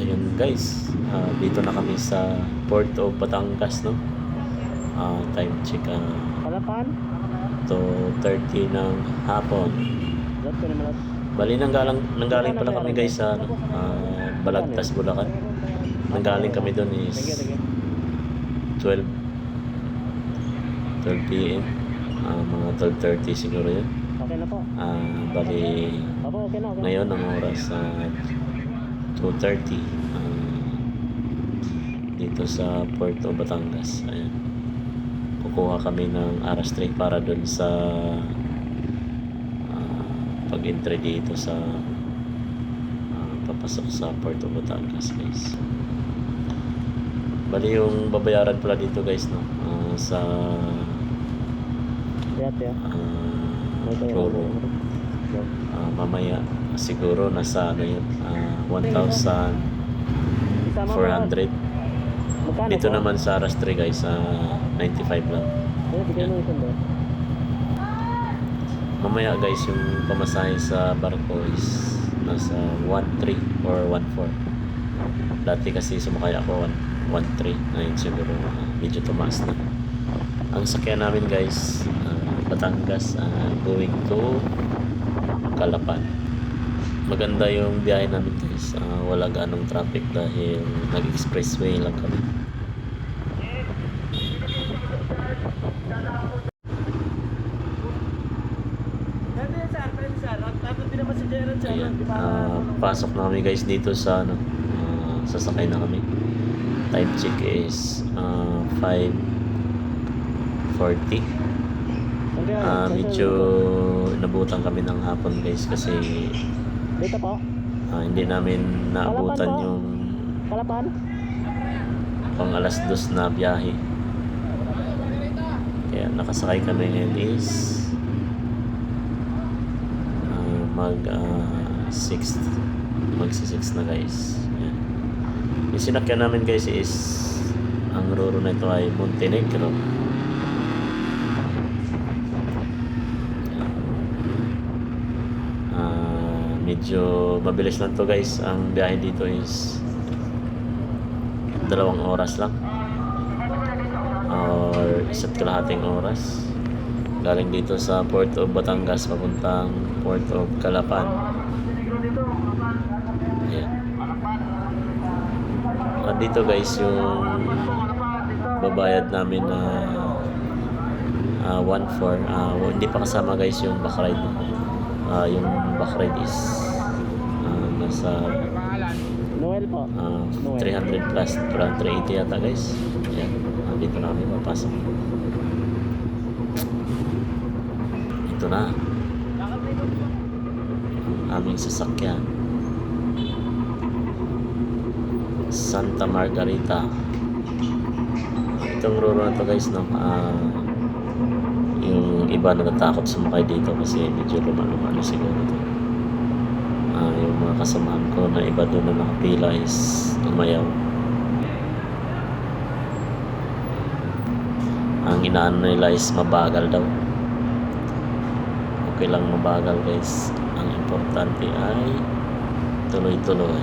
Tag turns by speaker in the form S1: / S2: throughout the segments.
S1: Ayun guys, dito na kami sa Port of Batangas, no? Time check,
S2: Palapan?
S1: 2:30 ng hapon.
S2: Lot ko naman.
S1: Bali, nanggaling pala kami guys sa Balagtas, Bulacan. Nanggaling kami doon is
S2: Sige.
S1: 12 p.m. Mga 12:30 siguro yun.
S2: Okay na po.
S1: Bali,
S2: Opo, okay na.
S1: ngayon ang oras 2:30 dito sa Puerto Batangas. Ayan. Kukuha kami ng Aras 3 para dun sa pag-entry dito sa papasok sa Puerto Batangas guys. Bali yung babayaran pala dito guys, no? Sa Roro. Mamaya siguro nasa ano yun, 1,400. Dito naman sa Aras 3 guys, 95 lang. Yan. Mamaya guys, yung pamasahe sa barko is nasa 1,300 or 1,400. Dati kasi sumakay ako 1,300. Ngayon siguro medyo tumaas na. Ang sakyan namin guys, Batangas, going to Calapan. Maganda yung biyahe namin guys. Wala ganong traffic dahil nag-expressway lang kami. Ayan, pasok na kami guys dito sa sasakay na kami. Time check is 5:40. Medyo nabutan kami ng hapon guys kasi
S2: dito po.
S1: Hindi namin naabutan yung
S2: Palapan?
S1: pang alas 2 na biyahe. Kaya nakasakay kami ngayon is mag 6 na guys. Yan. Yung sinakyan namin guys is ang Roro na ito ay Montenegro. Medyo mabilis lang to guys. Ang biyahe dito is 2 oras lang or 1.5 oras galing dito sa Port of Batangas papuntang Port of Calapan. Ayan. Dito guys yung babayad namin na 1,400. Hindi pa kasama guys yung back ride. Yung back ride is nasa
S2: Noel po.
S1: 300 plus, parang 380 yata guys. Ayan. Dito na kami papasok. Ito na ang aming sasakyan, Santa Margarita. Itong Roro na to guys, no? Yung iba natatakot sumakay dito kasi medyo luma-luma na siguro to. Yung mga kasamahan ko na iba doon na nakapila is umayaw. Ang inaano nila is mabagal daw. Okay lang mabagal guys. Ang importante ay tuloy-tuloy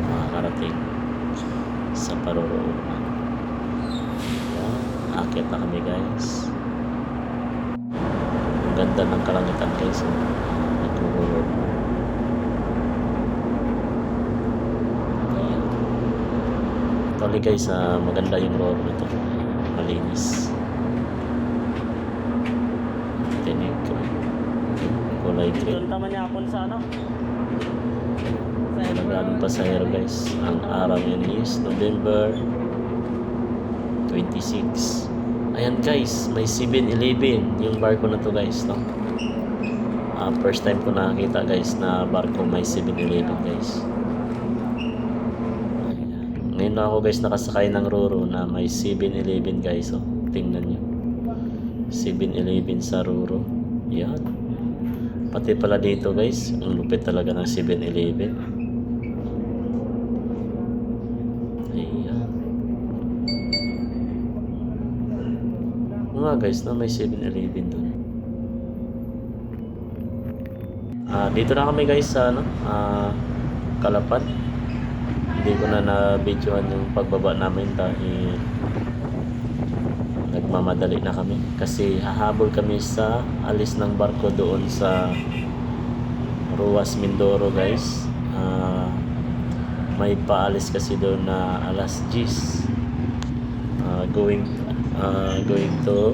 S1: makakarating sa paroroonan. Akit na kami guys. Ang ganda ng kalangitan guys. Nag-work. Actually guys, maganda yung Roro nito. Malinis. Kulay green.
S2: Doon naman niya ako sa ano?
S1: Naglalong pasahero guys. Ang araw yun is November 26. Ayan guys, may 7-Eleven yung barko na to guys, no? First time ko nakakita guys na barko may 7-Eleven guys. Ayan. Ngayon na ako guys nakasakay ng Roro na may 7-Eleven guys, oh. Tingnan nyo, 7-Eleven sa Roro. Yan. Pati pala dito guys, ang lupit talaga ng 7-Eleven. Ayan. Mga guys, na may 7-Eleven doon. Dito na kami guys sa Calapan. hindi ko na na-videoan yung pagbaba namin dahil nagmamadali na kami kasi hahabol kami sa alis ng barko doon sa Ruas Mindoro guys. May paalis kasi doon na alas 10 going to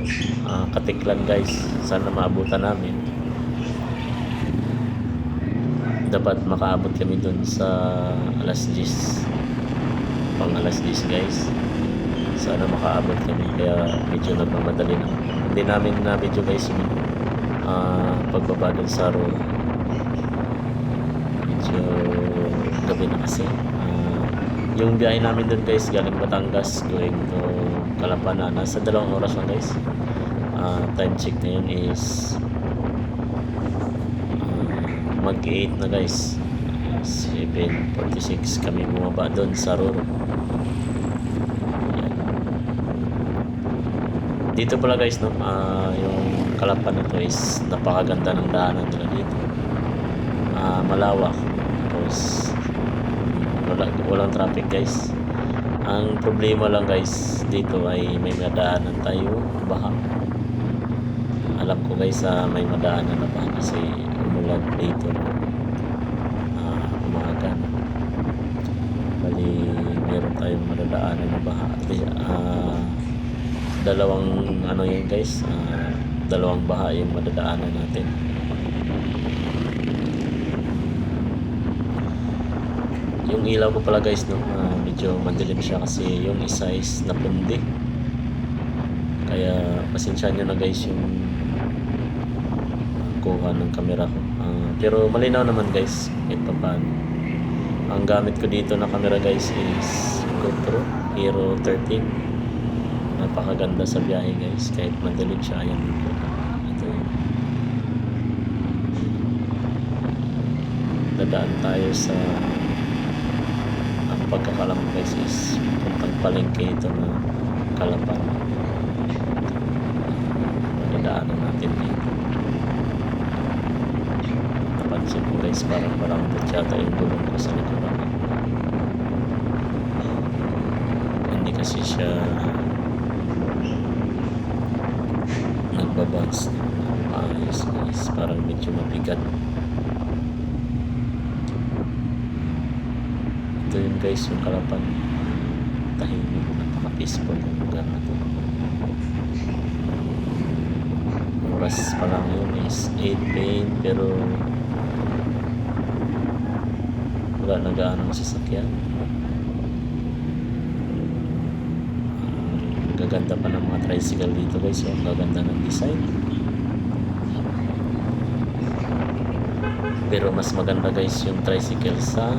S1: Katiklan guys. Sana maabutan namin. Dapat makaabot kami doon sa alas 10, pang alas 10 guys. Sana makaabot kami, kaya medyo nagmamadali na. Hindi namin na video guys yung pagbaba doon sa Aurora. Medyo gabi na kasi. Yung biyahe namin doon guys galing Batangas going to Calapan na nasa 2 oras lang guys. Time check na yun is mag-8 na guys. 7:46 kami bumaba doon sa Aurora. Dito pala guys no, yung Calapan na to is napakaganda ng daanan nila dito. Malawak, tapos walang traffic guys. Ang problema lang guys dito ay may madaanan tayo baha. Alam ko guys may madaanan na baha kasi umulan dito umaga. Bali meron tayong madadaanan na baha. At least, dalawang ano yun guys, dalawang baha yung madadaanan natin. Yung ilaw ko pala guys no, medyo madilim siya kasi yung isa is napundi, kaya pasensya nyo na guys yung kuha ng camera ko. Pero malinaw naman guys kahit pa paano. Ang gamit ko dito na camera guys is GoPro Hero 13. Napakaganda sa biyahe guys kahit madilim siya. Ayan, ito yun. Dadaan tayo sa ang pagkakalam guys is puntang palengke ito na Calapan. Dadaanan natin dito. Napansin ko guys parang malambot yata yung gulong ko sa likuran. Hindi kasi siya nagbabans na maayos guys, parang medyo mabigat. Ito yun guys yung Calapan, tahimik, napaka-peaceful ng lugar na to. Oras pa lang yun is 8 PM pero wala na gaanong sasakyan. Gaganda pa ng mga tricycle dito guys. Ang gaganda ng design. Pero mas maganda guys yung tricycle sa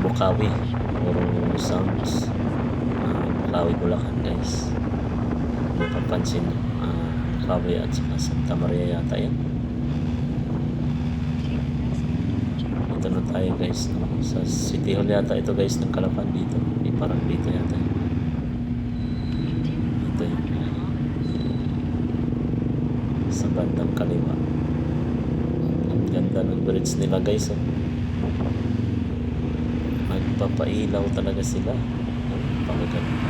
S1: Bukawi or Sounds, Bukawi, Bulacan guys. Mapapansin Bukawi at saka Santa Maria yata yan. Ito na tayo guys no? Sa City Hall yata ito guys ng Calapan dito. Parang dito yata yan. Sa bandang kaliwa. Ang ganda ng bridge nila guys. Magpapailaw talaga sila. Pagaganda.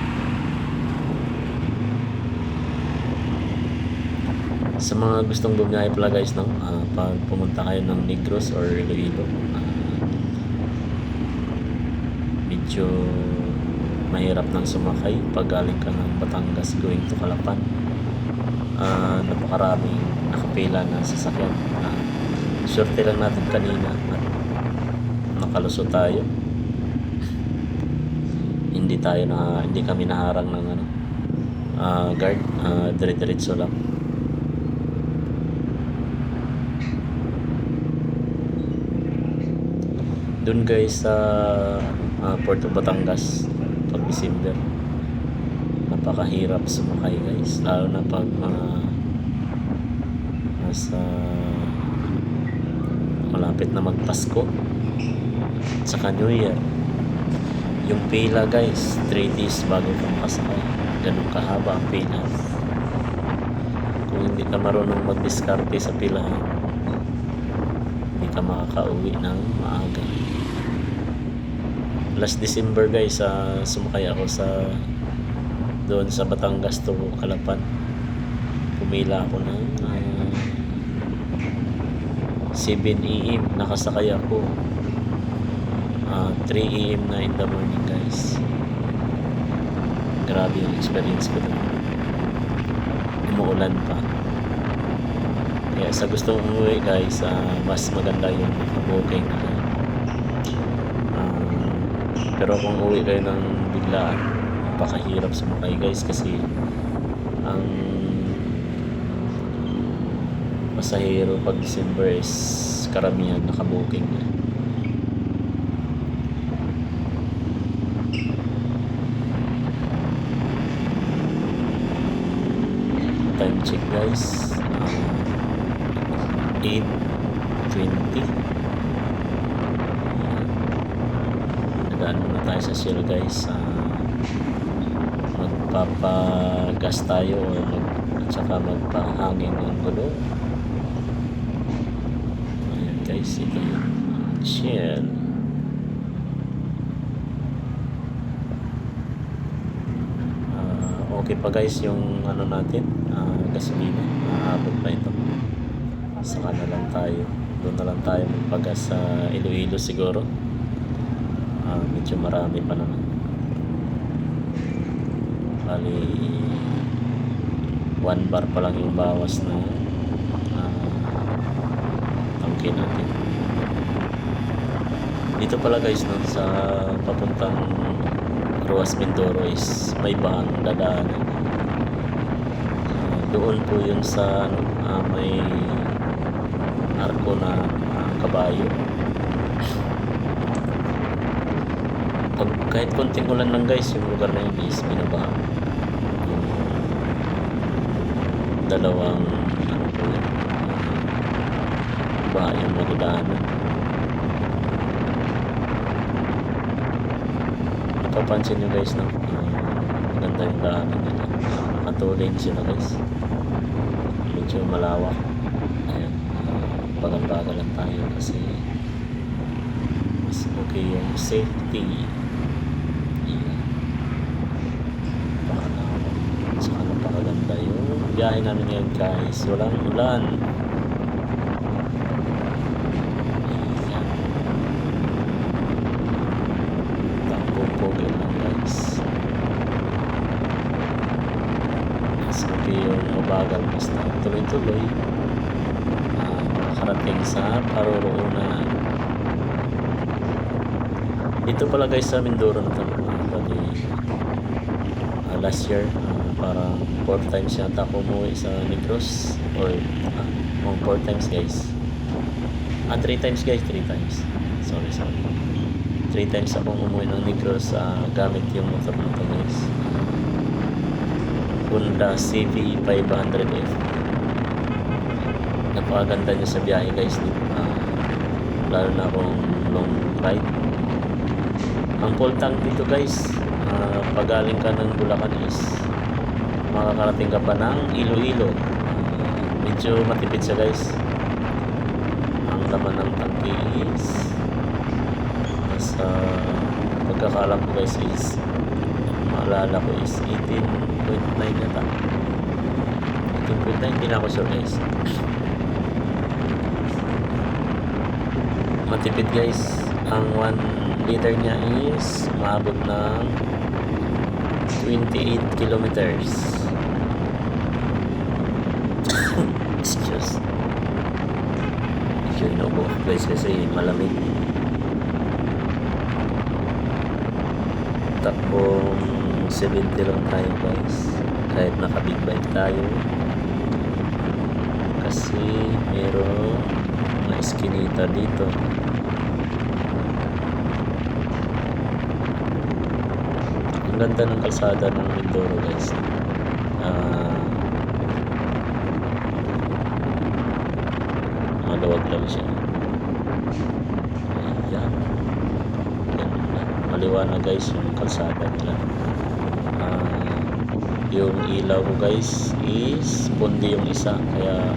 S1: Sa mga gustong bumiyahe pala guys no, pag pumunta kayo ng Negros or Iloilo, medyo mahirap nang sumakay pag galing ka ng Batangas going to Calapan. Napakaraming nakapila na sasakyan. Swerte lang natin kanina at nakalusot tayo. Hindi kami naharang ng guard. Dire-diretso lang. Doon guys sa Port of Batangas pag December, napakahirap sumakay guys, lalo na pag nasa malapit na magpasko at saka New Year. Yung pila guys 3 days bago ka makasakay, ganun kahaba ang pila. Kung hindi ka marunong magdiskarte sa pilahan, hindi ka makakauwi ng maaga. last December guys, sumakay ako sa doon sa Batangas to Calapan. Pumila ako ng 7 AM, nakasakay ako 3 AM na in the morning guys. Grabe yung experience ko doon, umuulan pa. Kaya sa gustong umuwi guys, mas maganda yung booking. Pero kung uwi kayo ng biglaan, napakahirap sumakay guys, kasi ang pasahero pag December is karamihan nakabooking na. Time check guys, 8:20. Nadaan muna tayo sa Shell guys. Magpapagas tayo at saka magpahangin ng gulo. Ayan guys, ito yung Shell. Okay pa guys yung ano natin, gasolina. Aabot pa ito. Saka na lang tayo, doon na lang tayo magpagas sa Iloilo siguro. Medyo marami pa naman. Bali 1 bar pa lang yung bawas na tangke natin. Dito pala guys, no, sa papuntang Ruas Mindoro is may bahang dadaanan. Doon po yun sa may arko na kabayo. Kahit konting ulan lang guys, yung lugar na yun is binabaha. Yung dalawang po yun, baha yung magdaanan. Papansin nyo guys, no? Maganda yung daanan nila. Nakatulin sila guys. Medyo malawak. Ayan, bagal-bagal lang tayo kasi mas okay yung safety. Saka napakaganda yung biyahe namin ngayon guys. Walang ulan. Ayan. Takbo-pogi lang guys. Mas okay yung mabagal, basta tuloy-tuloy. Makarating sa paroroonan. Dito pala guys sa Mindoro na ito. Last year, parang 4 times yata ako umuwi sa Negros. Or 4 times guys. 3 times guys, 3 times. Sorry. 3 times akong umuwi ng Negros gamit yung motor na ito guys. Honda CV 500F. Napakaganda niya sa biyahe guys. Lalo na akong long ride. Ang full tank dito guys, pagaling ka ng Bulacan is makakarating ka pa ng Iloilo. Medyo matipid siya guys. Ang laman ng tangke is sa pagkakalam ko guys is, maalala ko is 18.9 yata. 18.9, hindi na ako sure guys. Matipid guys. Ang 1 liter niya is maabot ng 28 kilometers. Excuse. Medyo inubo guys kasi malamig. Takbong 70 lang tayo guys, kahit naka big bike tayo, kasi mayroong mga eskinita dito. Ang ganda ng kalsada ng Mindoro guys. Maluwag lang siya. Ayan, ganda, maliwanag guys yung kalsada nila. Yung ilaw ko guys is pundi yung isa, kaya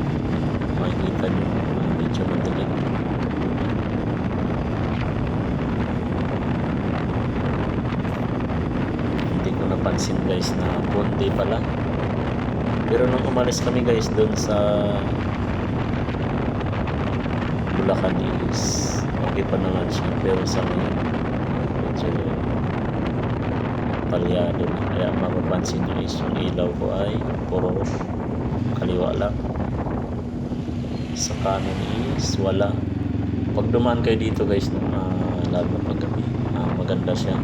S1: makikita nyo medyo madilim. napansin guys na pundi pala. Pero nung umalis kami guys doon sa Bulacan is okay pa naman siya. Pero sa ngayon medyo palyado na. Kaya mapapansin nyo is yung ilaw ko ay puro kaliwa lang. Sa kanan is wala. Pag dumaan kayo dito guys, lalo na paggabi, maganda siya.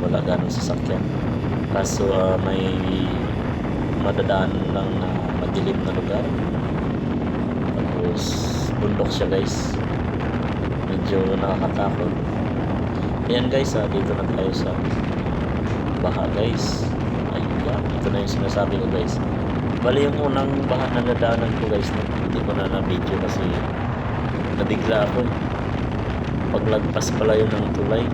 S1: Wala ganong sasakyan. Kaso may madadaan lang na madilim na lugar. Tapos bundok siya guys. Medyo nakakatakot. Ayan guys, dito na tayo sa baha guys. Ayan, ito na yung sinasabi ko guys. Bali yung unang baha na nadaanan ko guys, hindi ko na na-video kasi nabigla ako. Paglagpas pala yun ng tulay.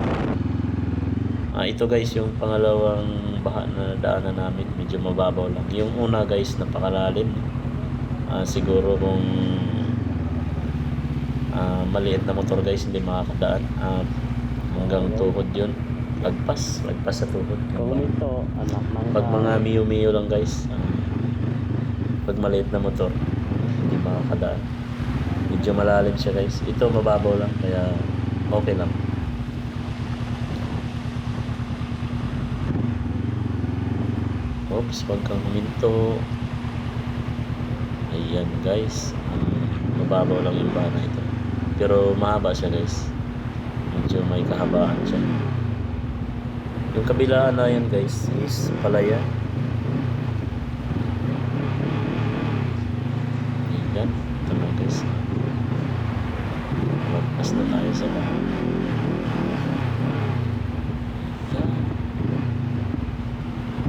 S1: Ito guys yung pangalawang baha na nadaanan namin, medyo mababaw lang. Yung una guys napakalalim. Siguro kung maliit na motor guys hindi makakadaan. Hanggang tuhod yun. Lagpas sa tuhod.
S2: Kung ito, anak ng...
S1: Pag mga miyo lang guys, pag maliit na motor hindi makakadaan. Medyo malalim siya guys. Ito mababaw lang kaya okay lang. Oops, wag kang huminto. Ayan guys, mababaw lang yung bana ito. Pero mahaba siya guys. Medyo may kahabaan siya. Yung kabilaan na yan guys is palaya. Ayan, ito na guys. Magpas na tayo sa bahay.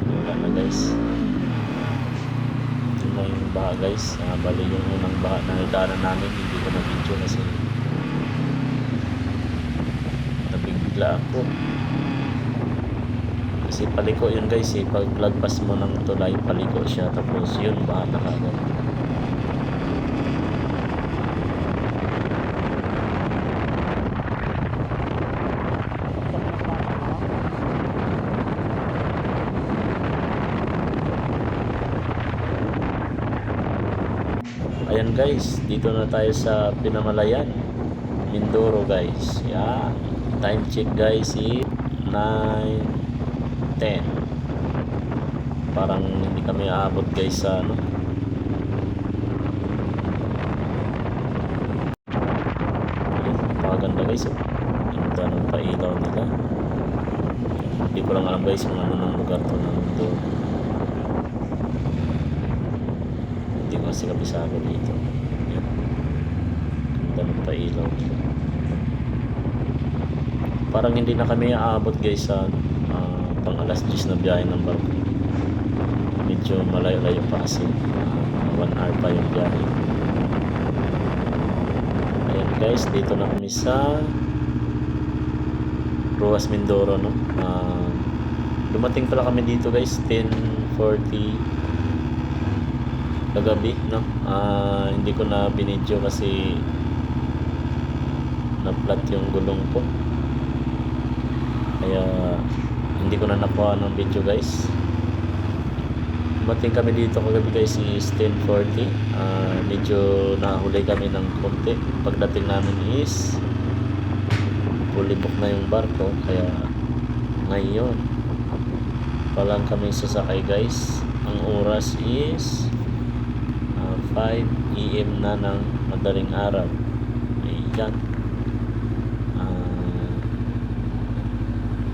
S1: Wala na guys. Ito na yung baha guys. Bali yung unang baha na nadaanan namin. Hindi ko na video kasi nabigla ako. Kasi paliko yun guys eh. Pag lagpas mo ng tulay, paliko siya. Tapos yun, baha na kagad. Ayan guys, dito na tayo sa Pinamalayan, Mindoro guys. Yan. Time check guys is 9:10. Parang hindi kami aabot guys sa ano. Ayan, napakaganda guys. Ganda ng pailaw nila. Hindi ko lang alam guys kung ano ng lugar to ng Mindoro. Kasi kabisado dito. Yan. Ganda ng pailaw. Parang hindi na kami aabot guys sa pang alas 10 na biyahe ng barko. Medyo malayo-layo pa kasi 1 hour pa yung biyahe. Ayan guys, dito na kami sa Ruas Mindoro, no? Dumating pala kami dito guys 10:40 kagabi, no? Hindi ko na binidyo kasi na-flat yung gulong ko. Kaya hindi ko na nakuha ng video guys. Dumating kami dito kagabi guys is 10:40. Medyo nahuli kami ng konti. Pagdating namin is fully book na yung barko. Kaya ngayon pa lang kami sasakay guys. Ang oras is 5 AM na ng madaling araw. Ayan.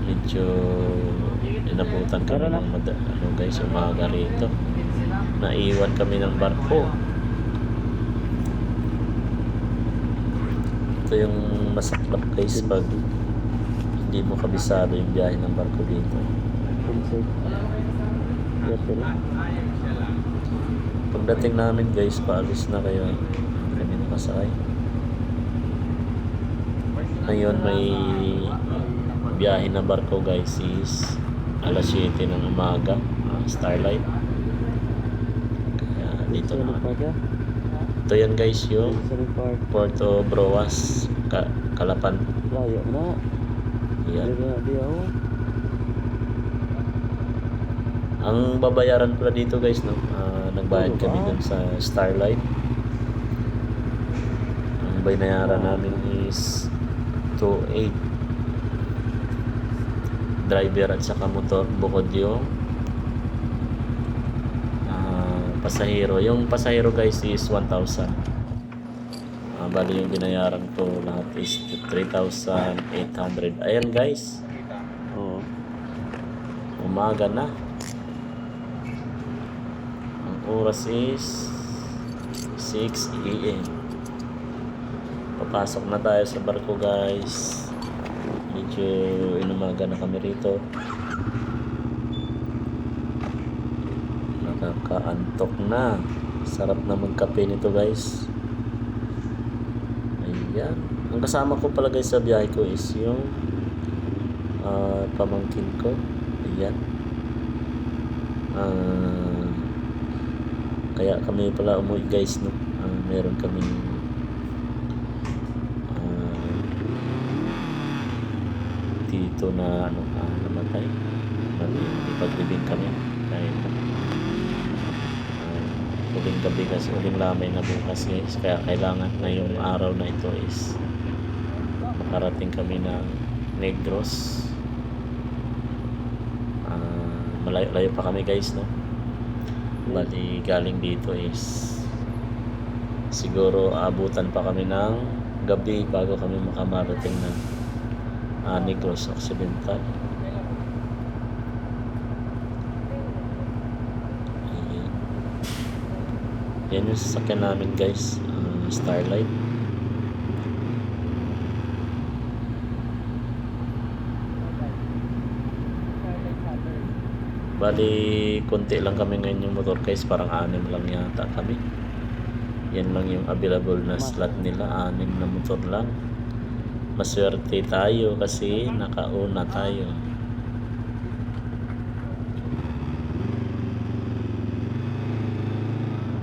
S1: Medyo inabutan kami ng guys, umaga rito. Naiwan kami ng barko. Ito yung masaklap guys pag hindi mo kabisado yung biyahe ng barko dito. Pagdating namin guys, paalis na kayo. Kami nakasakay. Ngayon may biyahe na barko guys is alas 7 ng umaga. Starlight. Kaya dito na. Ito yan guys yung Puerto Broas, Calapan.
S2: Layo na.
S1: Yan. Ang babayaran pala dito guys, no? Nagbayad kami dun sa Starlight. Ang binayaran namin is 2.8. Driver at saka motor, bukod yung pasahero. Yung pasahero guys is 1,000. Bali yung binayaran ko lahat is 3,800. Ayan guys.
S2: Oo.
S1: Umaga na. Ang oras is 6 AM. Papasok na tayo sa barko guys. Medyo inumaga na kami rito. Nakakaantok na. Sarap na magkape nito guys. Ayan. Ang kasama ko pala guys sa biyahe ko is yung pamangkin ko. Ayan. Kaya kami pala umuwi guys, no? Meron kami dito na namatay. Ipaglibing kami kahit uling gabi kasi uling lamay na bukas guys, kaya kailangan ngayong araw na ito is makarating kami ng Negros. Malayo pa kami guys, no? Bali galing dito is siguro abutan pa kami ng gabi bago kami makamarating ng Negros Occidental. Yan yung sasakyan namin guys, Starlight. Bali konti lang kami ngayon yung motor guys, parang 6 lang yata kami. Yan lang yung available na slot nila, 6 na motor lang. Maswerte tayo kasi nakauna tayo.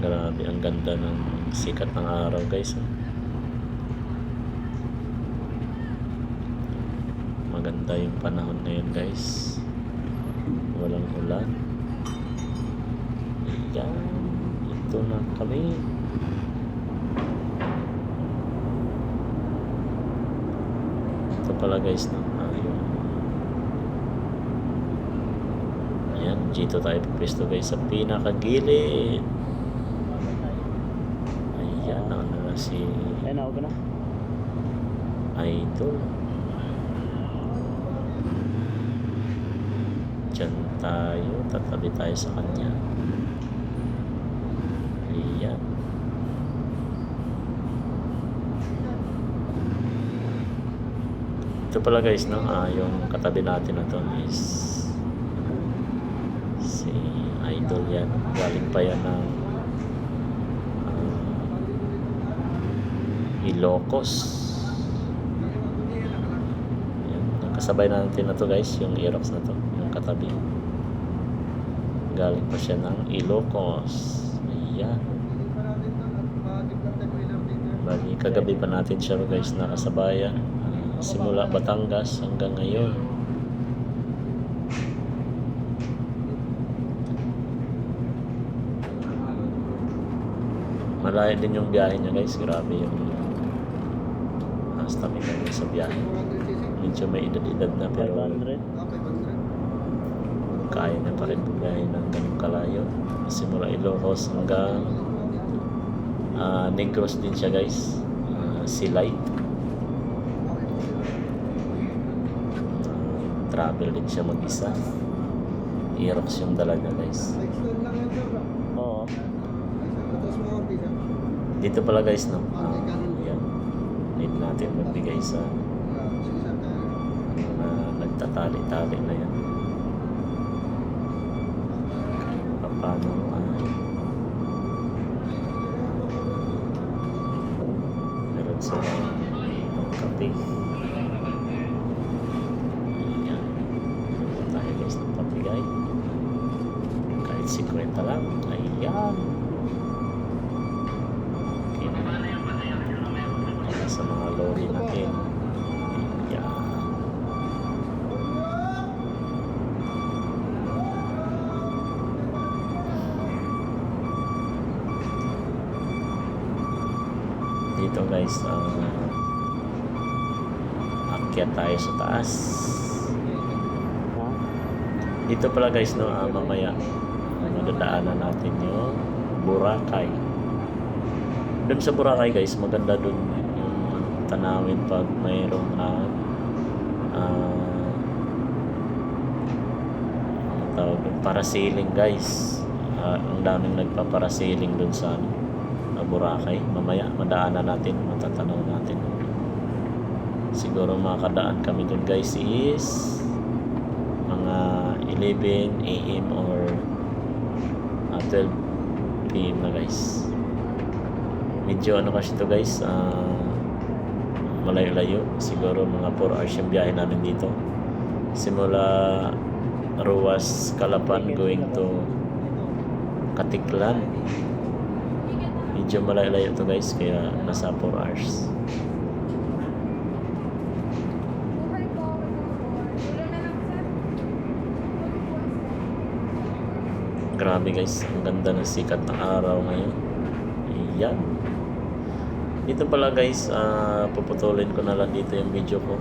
S1: Grabe, ang ganda ng sikat ng araw guys. Maganda yung panahon ngayon guys. Walang ulan. Ayan. Ito na kami. Ito pala guys, no? Ayan, dito tayo pwesto guys sa pinakagilid. Ayan, na si
S2: Ayun, ako na.
S1: Idol. Diyan tayo, tatabi tayo sa kanya. Ayan. Ito pala guys, no? Yung katabi natin na to is si Idol yan. Galing pa yan ng Ilocos. Ayan. Kasabay natin na to guys, yung Aerox na to, yung katabi. Galing pa siya ng Ilocos. Ayan. Bali, kagabi pa natin siya guys nakasabayan. Simula Batangas hanggang ngayon. Malayo din yung biyahe niya guys. Grabe yung stamina niya sa biyahe. Medyo may edad-edad na pero
S2: 500.
S1: kaya na pa rin bumiyahe ng ganung kalayo. Simula Ilocos hanggang Negros din siya guys. Silay. Travel din siya mag-isa. Aerox yung dala niya guys.
S2: Oo.
S1: Dito pala guys, no? Yan. Need natin magbigay sa nagtatali-tali na yan. Paano meron sila ng kape. Ayan. Meron tayo guys ng pabigay. Kahit 50 lang. Ayan. Sa mga lori natin. Ayan. dito guys, akyat tayo sa taas.
S2: Ha?
S1: Dito pala guys, no, mamaya madadaanan natin yung Boracay. Doon sa Boracay guys, maganda doon yung tanawin pag mayroong tawag doon, parasailing guys. Ang daming nagpaparasailing doon sa Boracay. Mamaya madaanan natin, matatanaw natin. Siguro makakadaan kami doon guys is mga 11 AM or 12 PM na guys. Medyo ano kasi to guys, malayo-layo. Siguro mga 4 hours yung biyahe namin dito. Simula Ruas, Calapan going to Katiklan. Medyo malayo-layo to guys, kaya nasa 4 hours. Grabe guys, ang ganda ng sikat ng araw ngayon. Ayan. Dito pala guys, puputulin ko na lang dito yung video ko.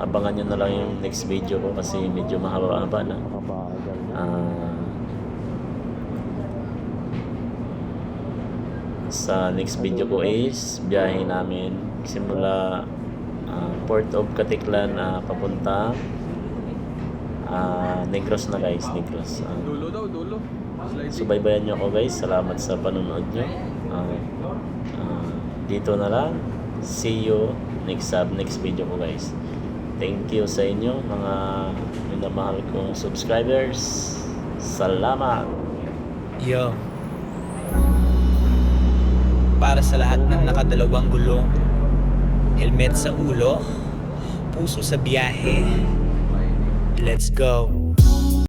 S1: Abangan nyo na lang yung next video ko kasi medyo mahaba-haba na.
S2: Makabagal na.
S1: Sa next video ko is biyahe namin simula Port of Katiklan papunta Negros na guys, Negros.
S3: Dulo daw, dulo.
S1: Subaybayan nyo ako guys. Salamat sa panonood nyo. Dito na lang. See you next video ko guys. Thank you sa inyo mga minamahal kong subscribers. Salamat.
S4: Yo. Para sa lahat ng nakadalawang gulong, helmet sa ulo, puso sa biyahe. Let's go.